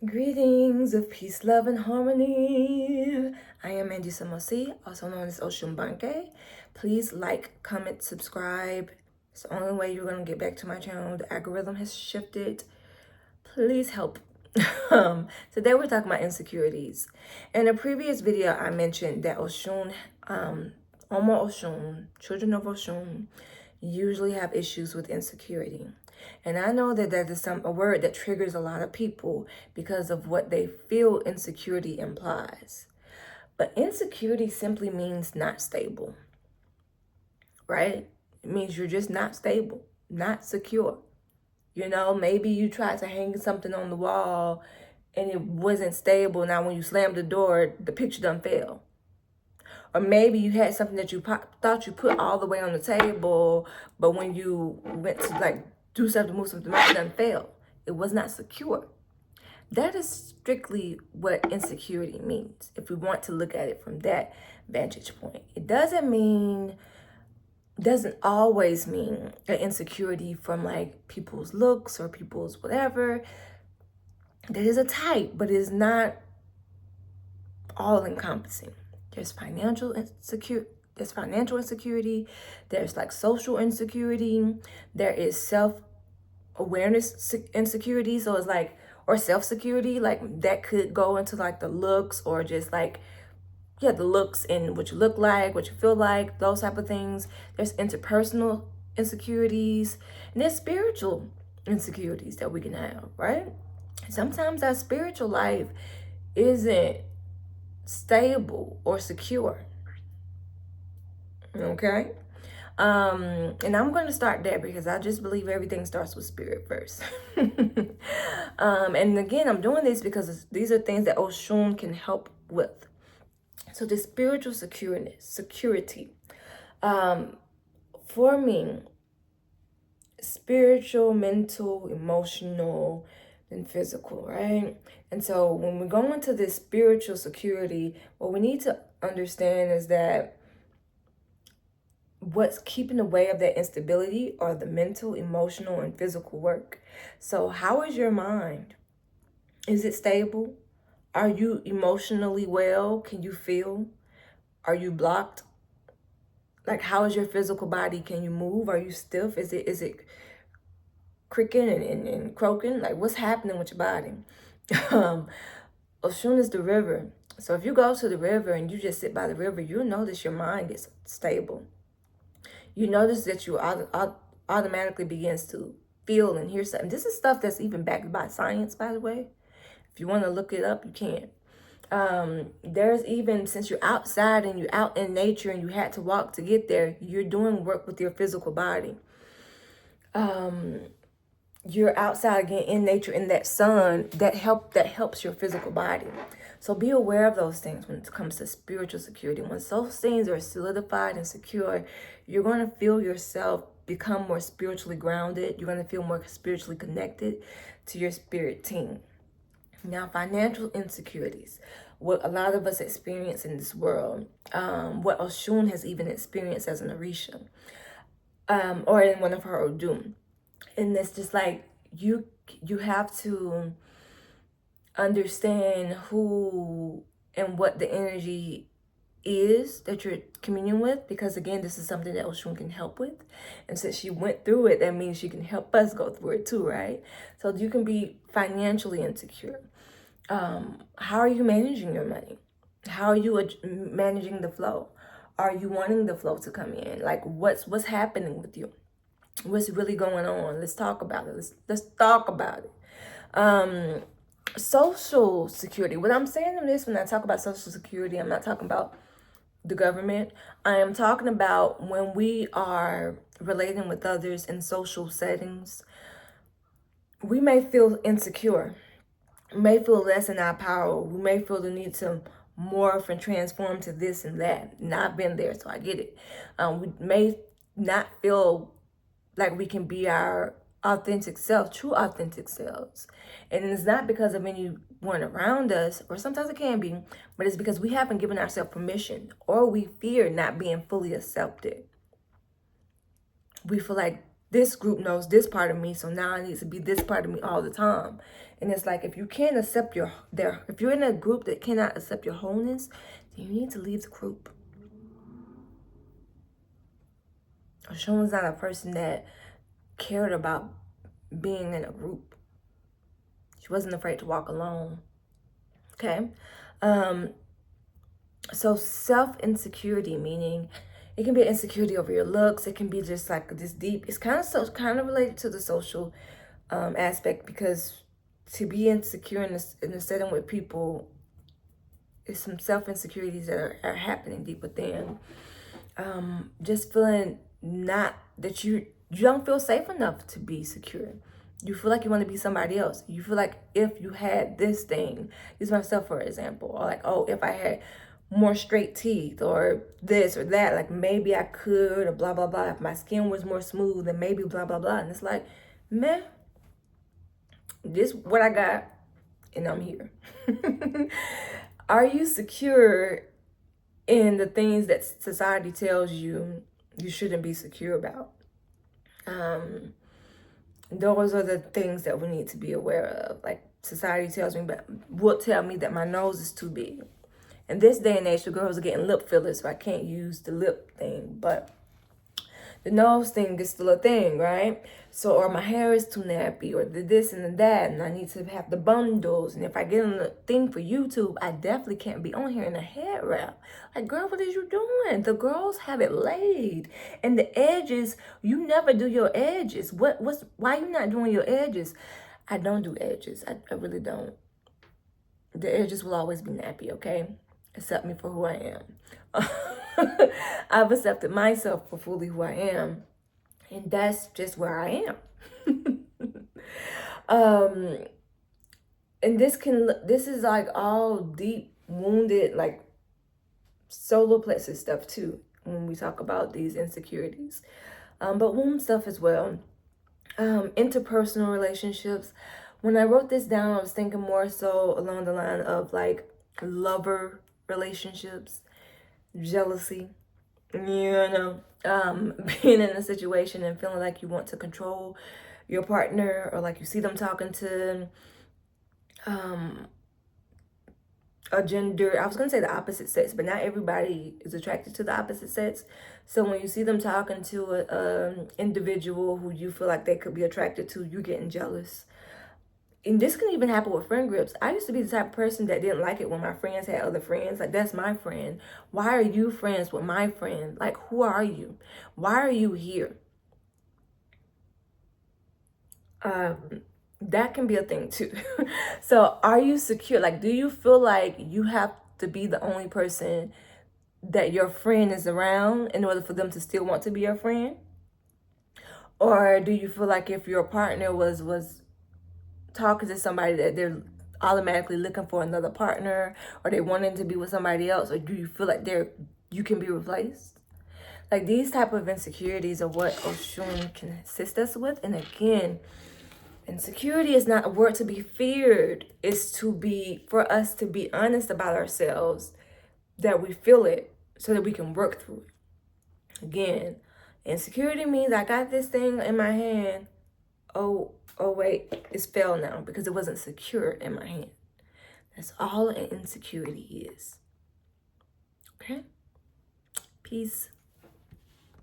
Greetings of peace, love, and harmony. I am Angie Samosi, also known as Oshun Banke. Please like, comment, subscribe. It's the only way you're going to get back to my channel. The algorithm has shifted. Please help. Today we're talking about insecurities. In a previous video, I mentioned that Oshun, Omo Oshun, children of Oshun, usually have issues with insecurity. And I know that that is a word that triggers a lot of people because of what they feel insecurity implies. But insecurity simply means not stable, right? It means you're just not stable, not secure. You know, maybe you tried to hang something on the wall and it wasn't stable. Now, when you slammed the door, the picture done fell. Or maybe you had something that you thought you put all the way on the table, but when you went to like do something, move something, it done fell. It was not secure. That is strictly what insecurity means, if we want to look at it from that vantage point. It doesn't always mean an insecurity from like people's looks or people's whatever. There is a type, but it is not all encompassing. There's financial insecurity, there's like social insecurity, there is self-awareness insecurity, so it's like, or self-security, like that could go into like the looks or just like, yeah, the looks and what you look like, what you feel like, those type of things. There's interpersonal insecurities, and there's spiritual insecurities that we can have, right? Sometimes our spiritual life isn't stable or secure. Okay. And I'm going to start there because I just believe everything starts with spirit first. And again, I'm doing this because these are things that Oshun can help with. So the spiritual security. For me, spiritual, mental, emotional, and physical, right? And so when we go into this spiritual security, what we need to understand is that what's keeping away of that instability are the mental, emotional, and physical work. So how is your mind? Is it stable? Are you emotionally well? Can you feel? Are you blocked? Like, how is your physical body? Can you move? Are you stiff? Is it cricking and croaking? Like, what's happening with your body? Oshun is the river. So if you go to the river and you just sit by the river, you'll notice your mind gets stable. You notice that you automatically begins to feel and hear something. This is stuff that's even backed by science, by the way. If you want to look it up, you can. There's even, since you're outside and you're out in nature and you had to walk to get there, you're doing work with your physical body. You're outside again in nature, in that sun, that helps your physical body. So be aware of those things when it comes to spiritual security. When those things are solidified and secure, you're going to feel yourself become more spiritually grounded. You're going to feel more spiritually connected to your spirit team. Now, financial insecurities, what a lot of us experience in this world, what Oshun has even experienced as an Orisha, or in one of her Odum. And it's just like, you have to understand who and what the energy is that you're communing with, because again, this is something that Oshun can help with. And since she went through it, that means she can help us go through it too, right? So you can be financially insecure. How are you managing your money? How are you managing the flow? Are you wanting the flow to come in? Like, what's happening with you? What's really going on? Let's talk about it. Let's talk about it. Social security. What I'm saying in this, when I talk about social security, I'm not talking about the government. I am talking about when we are relating with others in social settings. We may feel insecure. We may feel less in our power. We may feel the need to morph and transform to this and that. And I've been there, so I get it. We may not feel like we can be our authentic self, true authentic selves. And it's not because of anyone around us, or sometimes it can be, but it's because we haven't given ourselves permission, or we fear not being fully accepted. We feel like this group knows this part of me, so now I need to be this part of me all the time. And it's like, if you can't accept if you're in a group that cannot accept your wholeness, then you need to leave the group. Sean's not a person that cared about being in a group. She wasn't afraid to walk alone. Okay. So self-insecurity, meaning it can be insecurity over your looks. It can be just like this deep. It's kind of related to the social aspect, because to be insecure in a setting with people is some self-insecurities that are happening deep within. Just feeling not that you don't feel safe enough to be secure. You feel like you want to be somebody else. You feel like if you had this thing, use myself for example, or like, oh, if I had more straight teeth or this or that, like maybe I could, or blah, blah, blah. If my skin was more smooth, then maybe blah, blah, blah. And it's like, man, this what I got and I'm here. Are you secure in the things that society tells you you shouldn't be secure about? Those are the things that we need to be aware of. Like, society tells me, but will tell me that my nose is too big. In this day and age, the girls are getting lip fillers, so I can't use the lip thing, but the nose thing is still a thing, right? So, or my hair is too nappy, or the this and the that, and I need to have the bundles. And if I get on the thing for YouTube, I definitely can't be on here in a head wrap. Like, girl, what is you doing? The girls have it laid. And the edges, you never do your edges. Why you not doing your edges? I don't do edges. I really don't. The edges will always be nappy, okay? Accept me for who I am. I've accepted myself for fully who I am, and that's just where I am. And this is like all deep wounded, like solar plexus stuff too, when we talk about these insecurities, but womb stuff as well. Interpersonal relationships. When I wrote this down, I was thinking more so along the line of like lover relationships, jealousy, being in a situation and feeling like you want to control your partner, or like you see them talking to a gender, I was gonna say the opposite sex, but not everybody is attracted to the opposite sex. So when you see them talking to an individual who you feel like they could be attracted to, you're getting jealous. And this can even happen with friend groups. I used to be the type of person that didn't like it when my friends had other friends. Like, that's my friend. Why are you friends with my friend? Like, who are you? Why are you here? That can be a thing too. So are you secure? Like, do you feel like you have to be the only person that your friend is around in order for them to still want to be your friend? Or do you feel like if your partner was talking to somebody that they're automatically looking for another partner, or they wanted to be with somebody else? Or do you feel like you can be replaced? Like, these type of insecurities are what Oshun can assist us with. And again, insecurity is not a word to be feared. It's for us to be honest about ourselves, that we feel it so that we can work through it. Again, insecurity means I got this thing in my hand. Oh wait, it's fell now because it wasn't secure in my hand. That's all an insecurity is. Okay? Peace.